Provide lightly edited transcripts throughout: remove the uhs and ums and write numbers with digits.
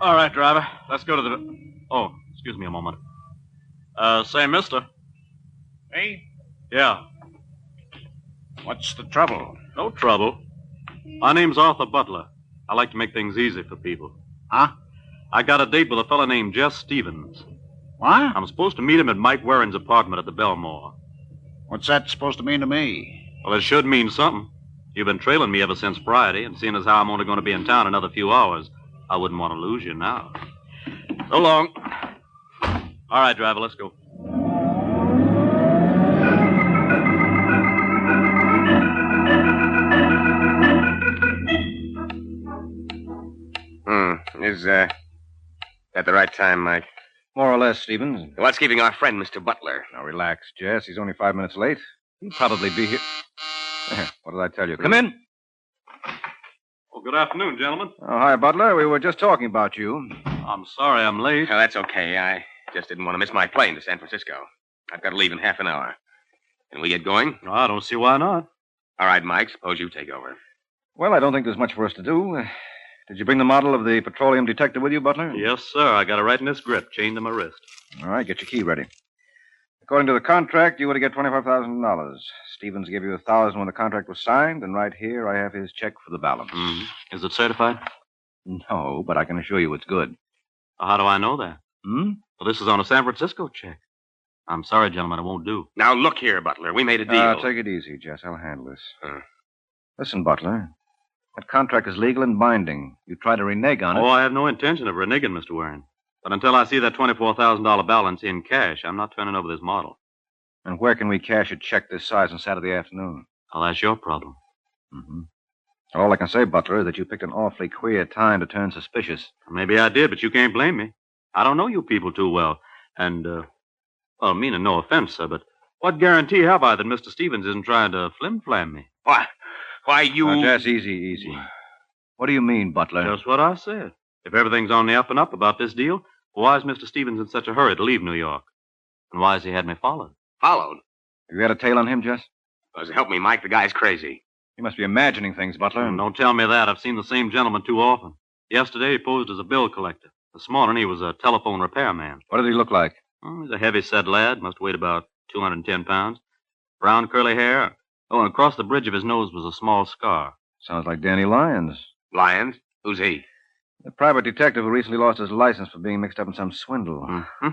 All right, driver. Let's go to the... Oh, excuse me a moment. Say, mister. Hey, Yeah, what's the trouble? no trouble. My name's Arthur Butler. I like to make things easy for people. Huh? I got a date with a fella named Jess Stevens. What? I'm supposed to meet him at Mike Warren's apartment at the Belmore. What's that supposed to mean to me? Well, it should mean something. You've been trailing me ever since Friday, and seeing as how I'm only going to be in town another few hours, I wouldn't want to lose you now. So long. All right, driver, let's go. Is that the right time, Mike? More or less, Stevens. What's keeping our friend, Mr. Butler? Now, relax, Jess. He's only 5 minutes late. He'll probably be here. What did I tell you? Come in. Well, good afternoon, gentlemen. Oh, hi, Butler. We were just talking about you. I'm sorry I'm late. Oh, that's okay. I just didn't want to miss my plane to San Francisco. I've got to leave in half an hour. Can we get going? No, I don't see why not. All right, Mike. Suppose you take over. Well, I don't think there's much for us to do. Did you bring the model of the petroleum detector with you, Butler? Yes, sir. I got it right in this grip, chained to my wrist. All right, get your key ready. According to the contract, you were to get $25,000. Stevens gave you $1,000 when the contract was signed, and right here I have his check for the balance. Mm-hmm. Is it certified? No, but I can assure you it's good. Well, how do I know that? Hmm? Well, this is on a San Francisco check. I'm sorry, gentlemen, it won't do. Now, look here, Butler. We made a deal. Take it easy, Jess. I'll handle this. Listen, Butler. That contract is legal and binding. You try to renege on it. Oh, I have no intention of reneging, Mr. Warren. But until I see that $24,000 balance in cash, I'm not turning over this model. And where can we cash a check this size on Saturday afternoon? Well, that's your problem. Mm-hmm. All I can say, Butler, is that you picked an awfully queer time to turn suspicious. Maybe I did, but you can't blame me. I don't know you people too well. And, well, meaning no offense, sir, but what guarantee have I that Mr. Stevens isn't trying to flim-flam me? Why, you... Now, Jess, easy. What do you mean, Butler? Just what I said. If everything's on the up and up about this deal, why is Mr. Stevens in such a hurry to leave New York? And why has he had me followed? Followed? Have you had a tail on him, Jess? Does it help me, Mike? The guy's crazy. You must be imagining things, Butler. Don't tell me that. I've seen the same gentleman too often. Yesterday, he posed as a bill collector. This morning, he was a telephone repairman. What did he look like? Oh, he's a heavy-set lad. Must weigh about 210 pounds. Brown curly hair. Oh, and across the bridge of his nose was a small scar. Sounds like Danny Lyons. Lyons? Who's he? The private detective who recently lost his license for being mixed up in some swindle. Mm-hmm.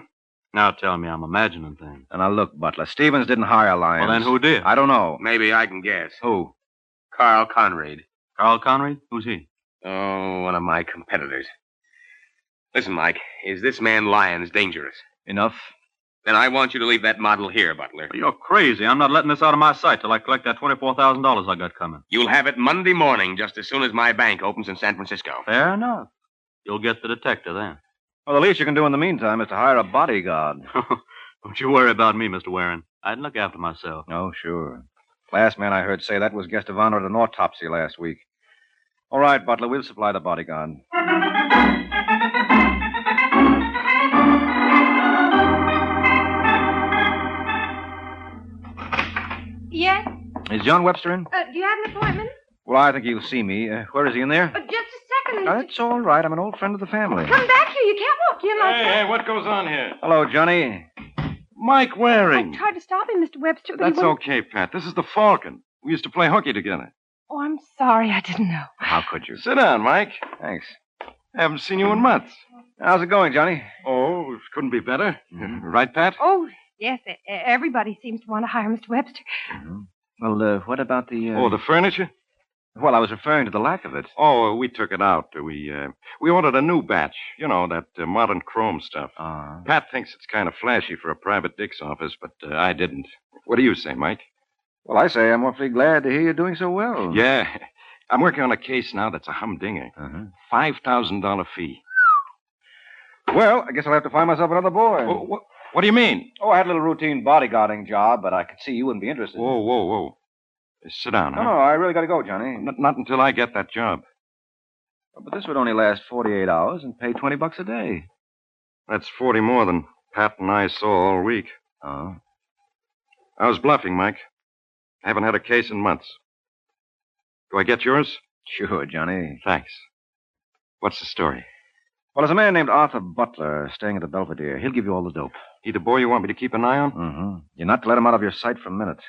Now tell me I'm imagining things. And now look, Butler, Stevens didn't hire Lyons. Well, then who did? I don't know. Maybe I can guess. Who? Carl Conrad. Carl Conrad? Who's he? Oh, one of my competitors. Listen, Mike, is this man Lyons dangerous? Enough. Then I want you to leave that model here, Butler. You're crazy. I'm not letting this out of my sight till I collect that $24,000 I got coming. You'll have it Monday morning, just as soon as my bank opens in San Francisco. Fair enough. You'll get the detector then. Well, the least you can do in the meantime is to hire a bodyguard. Don't you worry about me, Mr. Warren. I'd look after myself. Oh, sure. Last man I heard say that was guest of honor at an autopsy last week. All right, Butler, we'll supply the bodyguard. Yes? Is John Webster in? Do you have an appointment? Well, I think he'll see me. Where is he, in there? Just a second. That's all right. I'm an old friend of the family. Come back here. You can't walk in like that. What goes on here? Hello, Johnny. Mike Waring. I tried to stop him, Mr. Webster, but That's he wouldn't... okay, Pat. This is the Falcon. We used to play hooky together. Oh, I'm sorry. I didn't know. How could you? Sit down, Mike. Thanks. Haven't seen you in months. How's it going, Johnny? Oh, couldn't be better. Right, Pat? Oh, yes. Everybody seems to want to hire Mr. Webster. Mm-hmm. Well, what about the... Oh, the furniture? Well, I was referring to the lack of it. Oh, we took it out. We ordered a new batch. You know, that modern chrome stuff. Pat thinks it's kind of flashy for a private dick's office, but I didn't. What do you say, Mike? Well, I say I'm awfully glad to hear you're doing so well. Yeah. I'm working on a case now that's a humdinger. $5,000 fee. Well, I guess I'll have to find myself another boy. Oh, what do you mean? Oh, I had a little routine bodyguarding job, but I could see you wouldn't be interested. Whoa. Sit down, huh? No, I really got to go, Johnny. Not until I get that job. But this would only last 48 hours and pay $20 a day. That's 40 more than Pat and I saw all week. Oh? I was bluffing, Mike. I haven't had a case in months. Do I get yours? Sure, Johnny. Thanks. What's the story? Well, there's a man named Arthur Butler staying at the Belvedere. He'll give you all the dope. He the boy you want me to keep an eye on? Mm-hmm. You're not to let him out of your sight for a minute.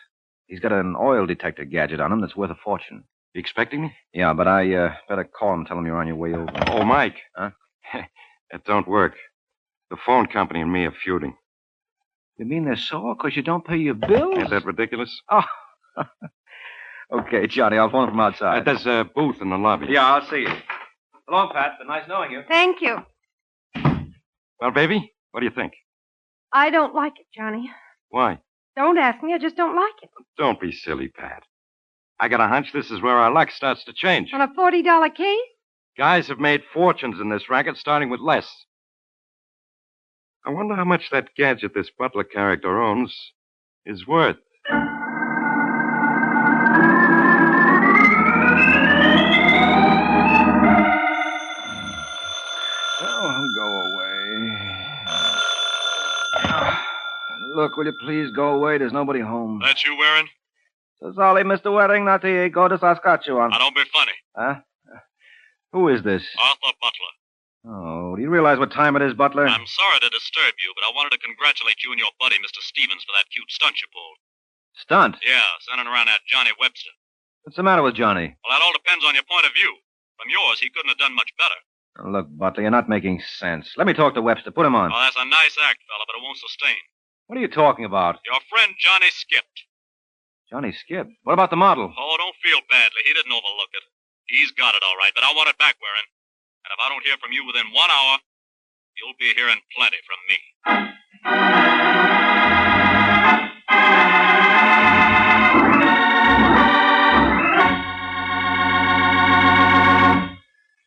He's got an oil detector gadget on him that's worth a fortune. You expecting me? Yeah, but I better call him and tell him you're on your way over. Oh, Mike. Huh? It don't work. The phone company and me are feuding. You mean they're sore because you don't pay your bills? Ain't that ridiculous? Oh. Okay, Johnny, I'll phone him from outside. There's a booth in the lobby. Yeah, I'll see you. So long, Pat. Been nice knowing you. Thank you. Well, baby, what do you think? I don't like it, Johnny. Why? Don't ask me. I just don't like it. Don't be silly, Pat. I got a hunch this is where our luck starts to change. On a $40 case? Guys have made fortunes in this racket starting with less. I wonder how much that gadget this Butler character owns is worth. Oh, go away. Look, will you please go away? There's nobody home. That you, Warren? So sorry, Mr. Waring, not to go to Saskatchewan. Now, don't be funny. Huh? Who is this? Arthur Butler. Oh, do you realize what time it is, Butler? I'm sorry to disturb you, but I wanted to congratulate you and your buddy, Mr. Stevens, for that cute stunt you pulled. Stunt? Yeah, sending around that Johnny Webster. What's the matter with Johnny? Well, that all depends on your point of view. From yours, he couldn't have done much better. Oh, look, Butler, you're not making sense. Let me talk to Webster. Put him on. Oh, that's a nice act, fella, but it won't sustain. What are you talking about? Your friend Johnny skipped. Johnny Skip. What about the model? Oh, don't feel badly. He didn't overlook it. He's got it all right, but I want it back, Warren. And if I don't hear from you within 1 hour, you'll be hearing plenty from me.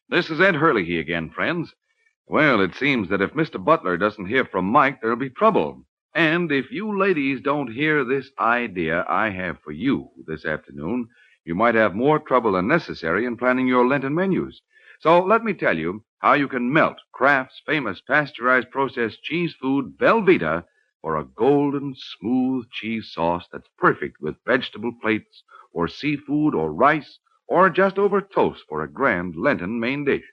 This is Ed Hurley again, friends. Well, it seems that if Mr. Butler doesn't hear from Mike, there'll be trouble. And if you ladies don't hear this idea I have for you this afternoon, you might have more trouble than necessary in planning your Lenten menus. So let me tell you how you can melt Kraft's famous pasteurized processed cheese food, Velveeta, for a golden, smooth cheese sauce that's perfect with vegetable plates or seafood or rice or just over toast for a grand Lenten main dish.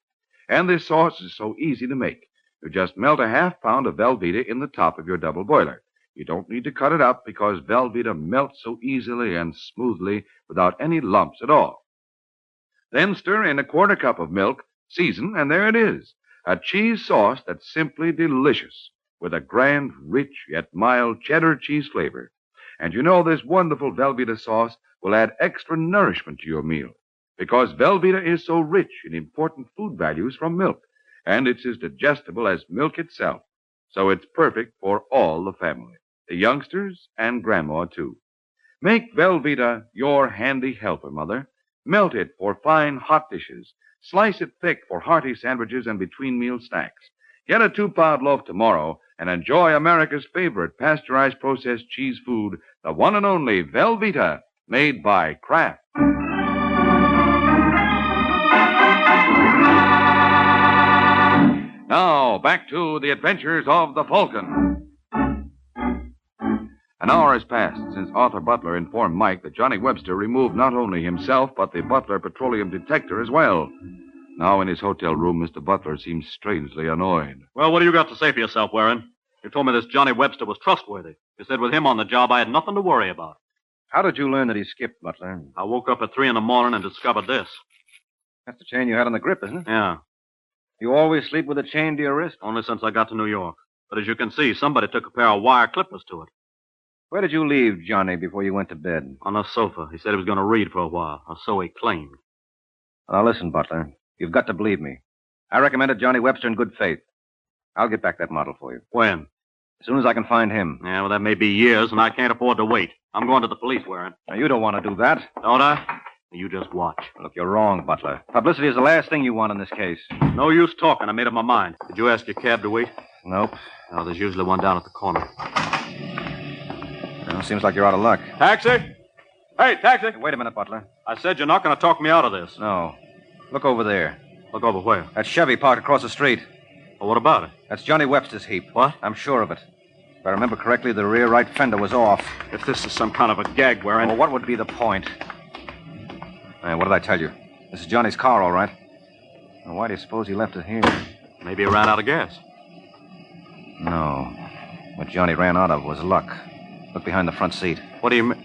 And this sauce is so easy to make. You just melt a half pound of Velveeta in the top of your double boiler. You don't need to cut it up because Velveeta melts so easily and smoothly without any lumps at all. Then stir in a quarter cup of milk, season, and there it is. A cheese sauce that's simply delicious with a grand, rich, yet mild cheddar cheese flavor. And you know this wonderful Velveeta sauce will add extra nourishment to your meal because Velveeta is so rich in important food values from milk. And it's as digestible as milk itself. So it's perfect for all the family, the youngsters and Grandma, too. Make Velveeta your handy helper, Mother. Melt it for fine, hot dishes. Slice it thick for hearty sandwiches and between-meal snacks. Get a 2-pound loaf tomorrow and enjoy America's favorite pasteurized processed cheese food, the one and only Velveeta, made by Kraft. Now, back to the adventures of the Falcon. An hour has passed since Arthur Butler informed Mike that Johnny Webster removed not only himself, but the Butler petroleum detector as well. Now in his hotel room, Mr. Butler seems strangely annoyed. Well, what do you got to say for yourself, Warren? You told me this Johnny Webster was trustworthy. You said with him on the job, I had nothing to worry about. How did you learn that he skipped, Butler? I woke up at 3 in the morning and discovered this. That's the chain you had on the grip, isn't it? Yeah, You always sleep with a chain to your wrist? only since I got to New York. But as you can see, somebody took a pair of wire clippers to it. Where did you leave Johnny before you went to bed? On the sofa. He said he was going to read for a while, or so he claimed. Now, listen, Butler. You've got to believe me. I recommended Johnny Webster in good faith. I'll get back that model for you. When? As soon as I can find him. Yeah, well, that may be years, and I can't afford to wait. I'm going to the police, Warren. Now, you don't want to do that. Don't I? You just watch. Look, you're wrong, Butler. Publicity is the last thing you want in this case. No use talking. I made up my mind. Did you ask your cab to wait? Nope. No, there's usually one down at the corner. Well, seems like you're out of luck. Taxi? Hey, taxi! Hey, wait a minute, Butler. I said you're not going to talk me out of this. No. Look over there. Look over where? That Chevy parked across the street. Well, what about it? That's Johnny Webster's heap. What? I'm sure of it. If I remember correctly, the rear right fender was off. If this is some kind of a gag, Warren... Well, what would be the point? Hey, what did I tell you? This is Johnny's car, all right. Now, why do you suppose he left it here? Maybe he ran out of gas. No. What Johnny ran out of was luck. Look behind the front seat. What do you mean?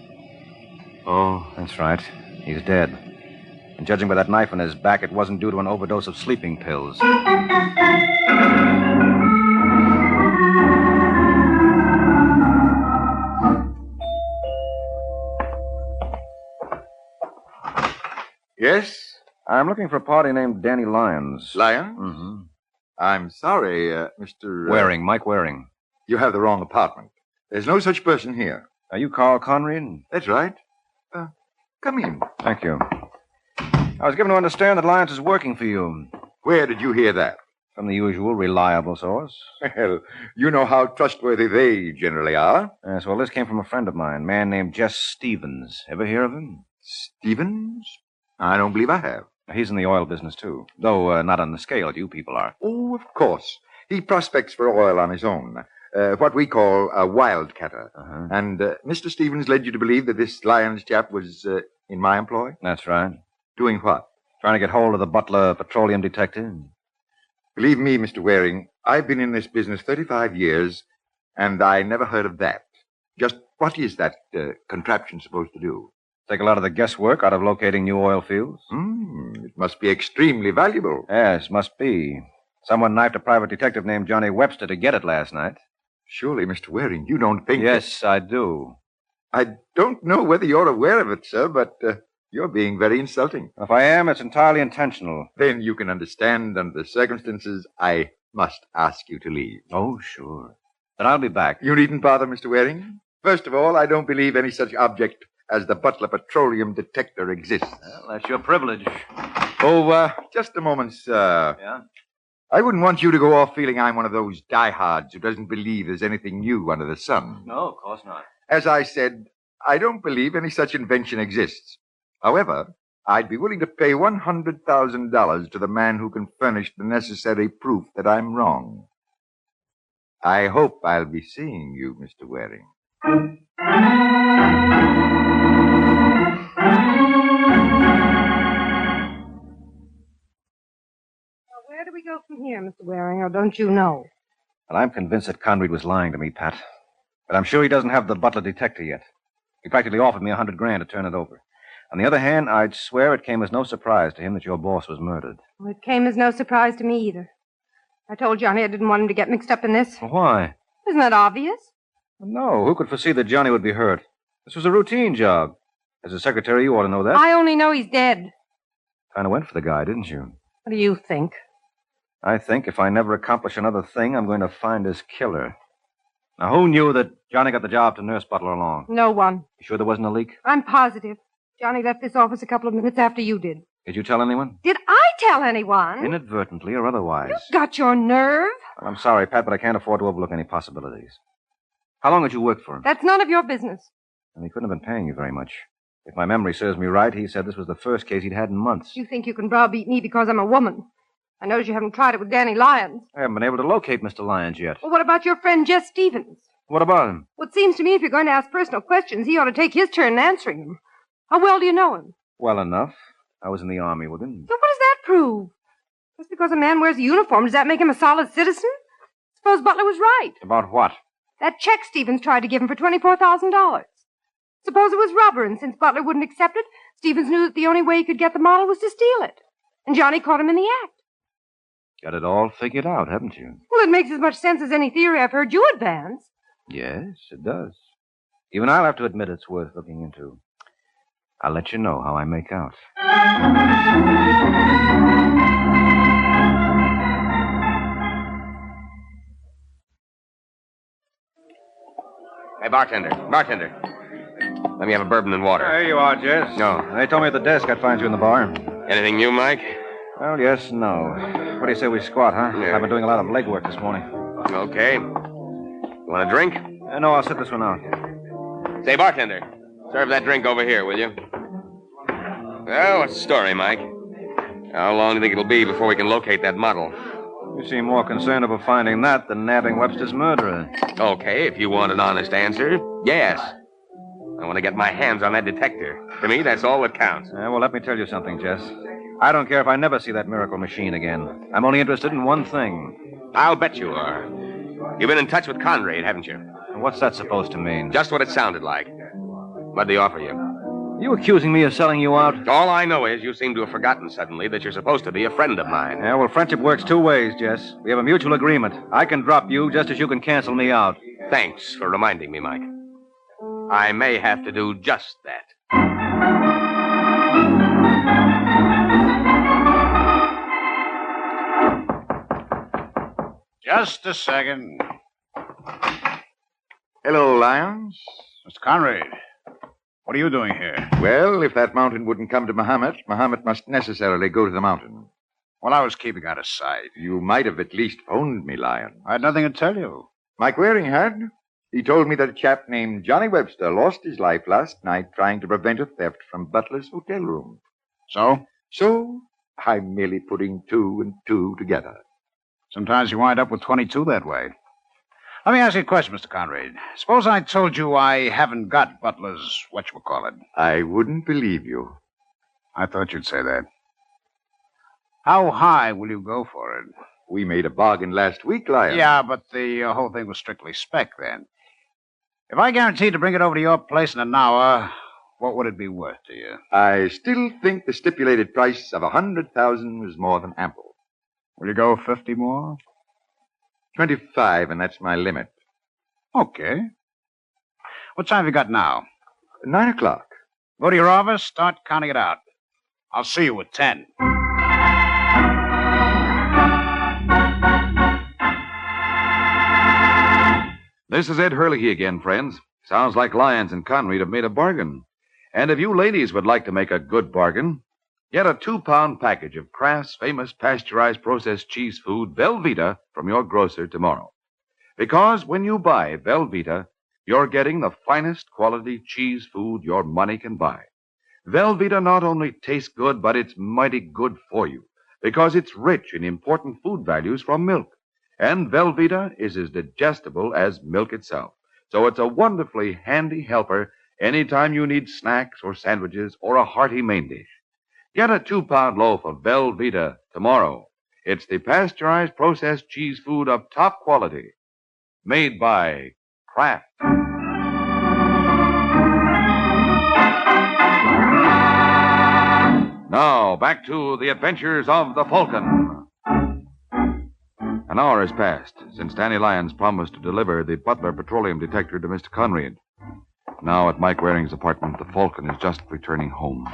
Oh, That's right. He's dead. And judging by that knife on his back, it wasn't due to an overdose of sleeping pills. Yes? I'm looking for a party named Danny Lyons. Lyons? Mm-hmm. I'm sorry, Mr. Waring, Mike Waring. You have the wrong apartment. There's no such person here. Are you Carl Conrad? That's right. Come in. Thank you. I was given to understand that Lyons is working for you. Where did you hear that? From the usual reliable source. Well, you know how trustworthy they generally are. Yes, well, this came from a friend of mine, a man named Jess Stevens. Ever hear of him? Stevens? I don't believe I have. He's in the oil business, too. Though not on the scale that you people are. Oh, of course. He prospects for oil on his own. What we call a wildcatter. Uh-huh. And Mr. Stevens led you to believe that this Lyons chap was in my employ? That's right. Doing what? Trying to get hold of the Butler petroleum detective. Believe me, Mr. Waring, I've been in this business 35 years, and I never heard of that. Just what is that contraption supposed to do? Take a lot of the guesswork out of locating new oil fields. It must be extremely valuable. Yes, must be. Someone knifed a private detective named Johnny Webster to get it last night. Surely, Mr. Waring, you don't think... Yes, I do. I don't know whether you're aware of it, sir, but you're being very insulting. If I am, it's entirely intentional. Then you can understand, under the circumstances, I must ask you to leave. Oh, sure. But I'll be back. You needn't bother, Mr. Waring. First of all, I don't believe any such object as the Butler petroleum detector exists. Well, that's your privilege. Oh, just a moment, sir. Yeah? I wouldn't want you to go off feeling I'm one of those diehards who doesn't believe there's anything new under the sun. No, of course not. As I said, I don't believe any such invention exists. However, I'd be willing to pay $100,000 to the man who can furnish the necessary proof that I'm wrong. I hope I'll be seeing you, Mr. Waring. Where do we go from here, Mr. Waring, or don't you know? Well, I'm convinced that Conrad was lying to me, Pat. But I'm sure he doesn't have the Butler detector yet. He practically offered me $100,000 to turn it over. On the other hand, I'd swear it came as no surprise to him that your boss was murdered. Well, it came as no surprise to me either. I told Johnny I didn't want him to get mixed up in this. Why? Isn't that obvious? No, who could foresee that Johnny would be hurt? This was a routine job. As a secretary, you ought to know that. I only know he's dead. Kind of went for the guy, didn't you? What do you think? I think if I never accomplish another thing, I'm going to find his killer. Now, who knew that Johnny got the job to nurse Butler along? No one. You sure there wasn't a leak? I'm positive. Johnny left this office a couple of minutes after you did. Did you tell anyone? Did I tell anyone? Inadvertently or otherwise. You've got your nerve. Well, I'm sorry, Pat, but I can't afford to overlook any possibilities. How long had you worked for him? That's none of your business. And he couldn't have been paying you very much. If my memory serves me right, he said this was the first case he'd had in months. You think you can browbeat me because I'm a woman. I notice you haven't tried it with Danny Lyons. I haven't been able to locate Mr. Lyons yet. Well, what about your friend Jess Stevens? What about him? Well, it seems to me if you're going to ask personal questions, he ought to take his turn in answering them. How well do you know him? Well enough. I was in the army with him. So what does that prove? Just because a man wears a uniform, does that make him a solid citizen? Suppose Butler was right. About what? That check Stevens tried to give him for $24,000. Suppose it was rubber, and since Butler wouldn't accept it, Stevens knew that the only way he could get the model was to steal it. And Johnny caught him in the act. Got it all figured out, haven't you? Well, it makes as much sense as any theory I've heard you advance. Yes, it does. Even I'll have to admit it's worth looking into. I'll let you know how I make out. Hey, bartender. Bartender. Let me have a bourbon and water. There you are, Jess. No. They told me at the desk I'd find you in the bar. Anything new, Mike? Well, yes, no. What do you say we squat, huh? Yeah. I've been doing a lot of legwork this morning. Okay. You want a drink? No, I'll sit this one out. Say, bartender, serve that drink over here, will you? Well, what's the story, Mike? How long do you think it'll be before we can locate that model? You seem more concerned about finding that than nabbing Webster's murderer. Okay, if you want an honest answer, yes. I want to get my hands on that detector. To me, that's all that counts. Well, let me tell you something, Jess. I don't care if I never see that miracle machine again. I'm only interested in one thing. I'll bet you are. You've been in touch with Conrad, haven't you? And what's that supposed to mean? Just what it sounded like. What'd they offer you? You accusing me of selling you out? All I know is you seem to have forgotten suddenly that you're supposed to be a friend of mine. Yeah, well, friendship works two ways, Jess. We have a mutual agreement. I can drop you just as you can cancel me out. Thanks for reminding me, Mike. I may have to do just that. Just a second. Hello, Lyons. Mr. Conrad, what are you doing here? Well, if that mountain wouldn't come to Muhammad, Muhammad must necessarily go to the mountain. Well, I was keeping out of sight. You might have at least phoned me, Lyon. I had nothing to tell you. Mike Waring had. He told me that a chap named Johnny Webster lost his life last night trying to prevent a theft from Butler's hotel room. So? So, I'm merely putting two and two together. Sometimes you wind up with 22 that way. Let me ask you a question, Mr. Conrad. Suppose I told you I haven't got Butler's whatchamacallit. I wouldn't believe you. I thought you'd say that. How high will you go for it? We made a bargain last week, Lyon. Yeah, but the whole thing was strictly spec then. If I guaranteed to bring it over to your place in an hour, what would it be worth to you? I still think the stipulated price of $100,000 was more than ample. Will you go 50 more? 25, and that's my limit. Okay. What time have you got now? 9 o'clock. Go to your office, start counting it out. I'll see you at 10. This is Ed Hurley again, friends. Sounds like Lyons and Conrad have made a bargain. And if you ladies would like to make a good bargain, get a 2-pound package of Kraft's famous pasteurized processed cheese food, Velveeta, from your grocer tomorrow. Because when you buy Velveeta, you're getting the finest quality cheese food your money can buy. Velveeta not only tastes good, but it's mighty good for you because it's rich in important food values from milk. And Velveeta is as digestible as milk itself. So it's a wonderfully handy helper anytime you need snacks or sandwiches or a hearty main dish. Get a 2-pound loaf of Velveeta tomorrow. It's the pasteurized processed cheese food of top quality. Made by Kraft. Now, back to the adventures of the Falcon. An hour has passed since Danny Lyons promised to deliver the Butler petroleum detector to Mr. Conrad. Now, at Mike Waring's apartment, the Falcon is just returning home.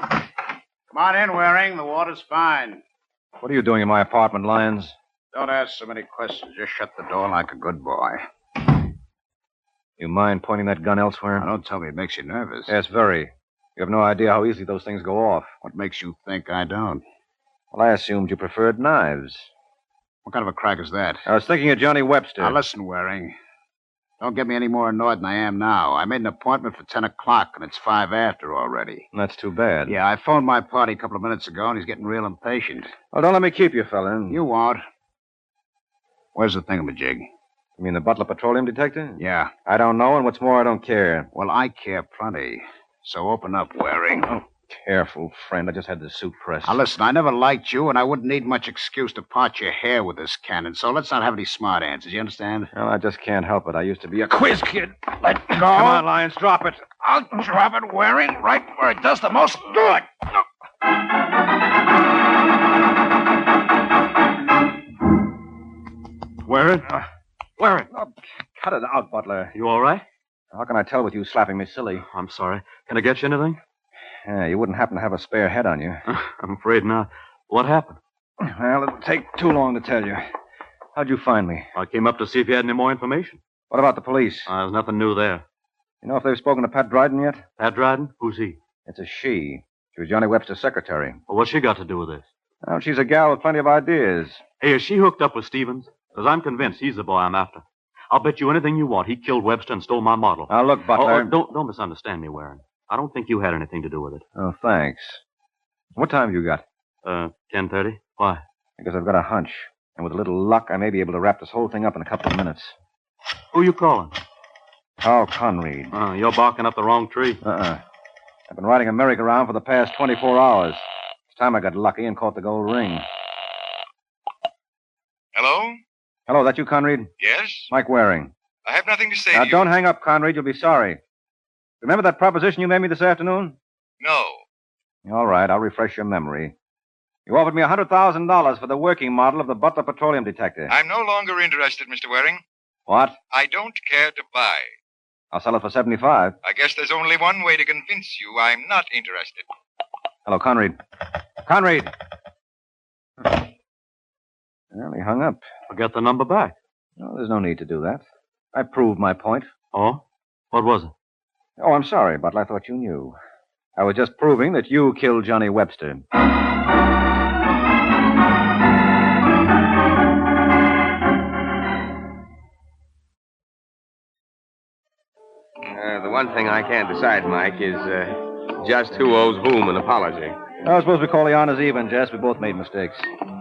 Come on in, Waring. The water's fine. What are you doing in my apartment, Lyons? Don't ask so many questions. Just shut the door like a good boy. You mind pointing that gun elsewhere? Now, don't tell me it makes you nervous. Yes, very. You have no idea how easily those things go off. What makes you think I don't? Well, I assumed you preferred knives. What kind of a crack is that? I was thinking of Johnny Webster. Now, listen, Waring. Don't get me any more annoyed than I am now. I made an appointment for 10 o'clock, and it's 5 after already. That's too bad. Yeah, I phoned my party a couple of minutes ago, and he's getting real impatient. Well, don't let me keep you, fella. You won't. Where's the thingamajig? You mean the Butler petroleum detector? Yeah. I don't know, and what's more, I don't care. Well, I care plenty. So open up, Waring. Oh, careful, friend. I just had the suit pressed. Now, listen, I never liked you, and I wouldn't need much excuse to part your hair with this cannon, so let's not have any smart answers, you understand? Well, I just can't help it. I used to be a quiz kid. Let go. Come on, Lyons, drop it. I'll drop it, Waring, right where it does the most good. Waring? Waring. Oh, cut it out, Butler. You all right? How can I tell with you slapping me silly? I'm sorry. Can I get you anything? Yeah, you wouldn't happen to have a spare head on you. I'm afraid not. What happened? Well, it'll take too long to tell you. How'd you find me? I came up to see if you had any more information. What about the police? There's nothing new there. You know if they've spoken to Pat Dryden yet? Pat Dryden? Who's he? It's a she. She was Johnny Webster's secretary. Well, what's she got to do with this? Well, she's a gal with plenty of ideas. Hey, is she hooked up with Stevens? Because I'm convinced he's the boy I'm after. I'll bet you anything you want. He killed Webster and stole my model. Now, look, Butler. Don't misunderstand me, Waring. I don't think you had anything to do with it. Oh, thanks. What time have you got? 10:30. Why? Because I've got a hunch. And with a little luck, I may be able to wrap this whole thing up in a couple of minutes. Who you calling? Carl Conrad. You're barking up the wrong tree. I've been riding a merry-go-round for the past 24 hours. It's time I got lucky and caught the gold ring. Hello? Hello, that you, Conrad? Yes? Mike Waring. I have nothing to say Now, to you. don't hang up, Conrad. You'll be sorry. Remember that proposition you made me this afternoon? No. All right, I'll refresh your memory. You offered me $100,000 for the working model of the Butler petroleum detector. I'm no longer interested, Mr. Waring. What? I don't care to buy. I'll sell it for $75. I guess there's only one way to convince you I'm not interested. Hello, Conrad. Conrad! Well, he hung up. I'll get the number back. No, there's no need to do that. I proved my point. Oh? What was it? Oh, I'm sorry, Butler. I thought you knew. I was just proving that you killed Johnny Webster. The one thing I can't decide, Mike, is just who owes whom an apology. I suppose we call the honors even, Jess. We both made mistakes.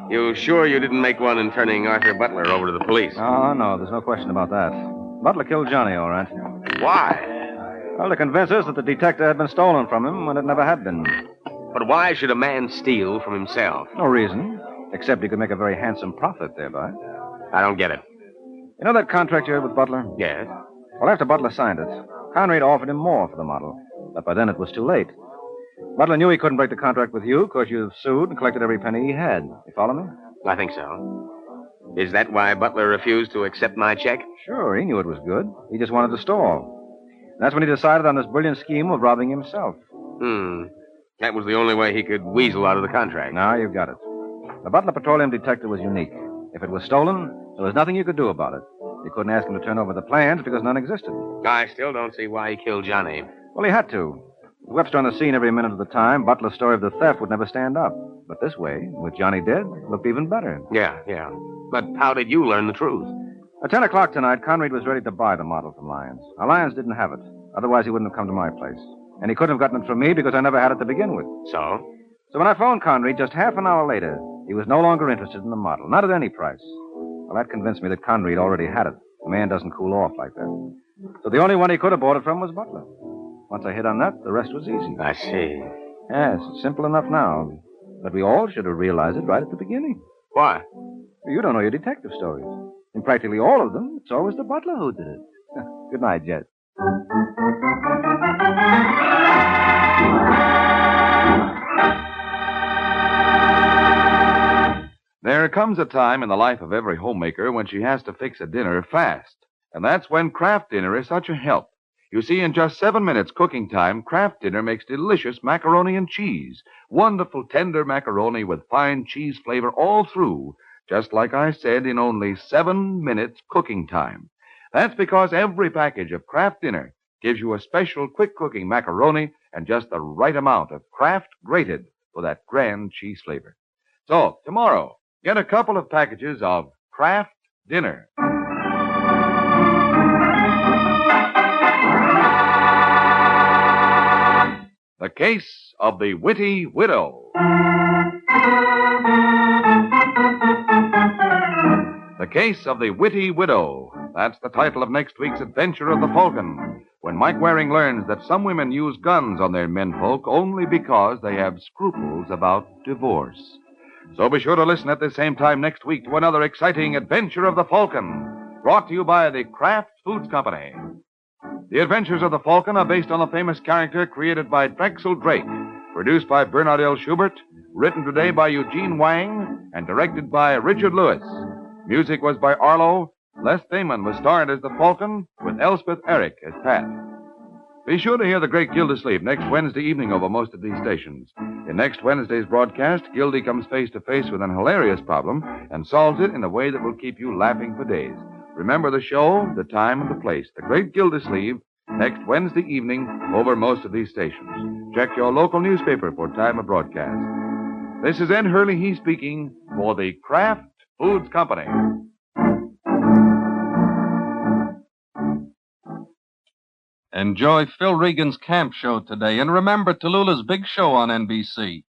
You sure you didn't make one in turning Arthur Butler over to the police? Oh, no, there's no question about that. Butler killed Johnny, all right. Why? Well, to convince us that the detector had been stolen from him when it never had been. But why should a man steal from himself? No reason, except he could make a very handsome profit thereby. I don't get it. You know that contract you had with Butler? Yes? Well, after Butler signed it, Conrad offered him more for the model. But by then it was too late. Butler knew he couldn't break the contract with you because you've sued and collected every penny he had. You follow me? I think so. Is that why Butler refused to accept my check? Sure, he knew it was good. He just wanted to stall. And that's when he decided on this brilliant scheme of robbing himself. That was the only way he could weasel out of the contract. Now you've got it. The Butler petroleum detector was unique. If it was stolen, there was nothing you could do about it. You couldn't ask him to turn over the plans because none existed. I still don't see why he killed Johnny. Well, he had to. With Webster on the scene every minute of the time, Butler's story of the theft would never stand up. But this way, with Johnny dead, it looked even better. Yeah. But how did you learn the truth? At 10 o'clock tonight, Conrad was ready to buy the model from Lyons. Now, Lyons didn't have it. Otherwise, he wouldn't have come to my place. And he couldn't have gotten it from me because I never had it to begin with. So? So when I phoned Conrad just half an hour later, he was no longer interested in the model. Not at any price. Well, that convinced me that Conrad already had it. A man doesn't cool off like that. So the only one he could have bought it from was Butler. Once I hit on that, the rest was easy. I see. Yes, it's simple enough now. But we all should have realized it right at the beginning. Why? You don't know your detective stories. In practically all of them, it's always the butler who did it. Good night, Jet. There comes a time in the life of every homemaker when she has to fix a dinner fast. And that's when Kraft Dinner is such a help. You see, in just 7 minutes cooking time, Kraft Dinner makes delicious macaroni and cheese. Wonderful, tender macaroni with fine cheese flavor all through, just like I said, in only 7 minutes cooking time. That's because every package of Kraft Dinner gives you a special quick-cooking macaroni and just the right amount of Kraft grated for that grand cheese flavor. So, tomorrow, get a couple of packages of Kraft Dinner. The Case of the Witty Widow. The Case of the Witty Widow. That's the title of next week's adventure of the Falcon, when Mike Waring learns that some women use guns on their menfolk only because they have scruples about divorce. So be sure to listen at the same time next week to another exciting adventure of the Falcon, brought to you by the Kraft Foods Company. The Adventures of the Falcon are based on a famous character created by Drexel Drake, produced by Bernard L. Schubert, written today by Eugene Wang, and directed by Richard Lewis. Music was by Arlo. Les Thamon was starred as the Falcon, with Elspeth Eric as Pat. Be sure to hear the great Gildersleeve next Wednesday evening over most of these stations. In next Wednesday's broadcast, Gildy comes face to face with an hilarious problem and solves it in a way that will keep you laughing for days. Remember the show, the time, and the place. The Great Gildersleeve, next Wednesday evening over most of these stations. Check your local newspaper for time of broadcast. This is Ed Hurley, he speaking, for the Kraft Foods Company. Enjoy Phil Regan's camp show today, and remember Tallulah's big show on NBC.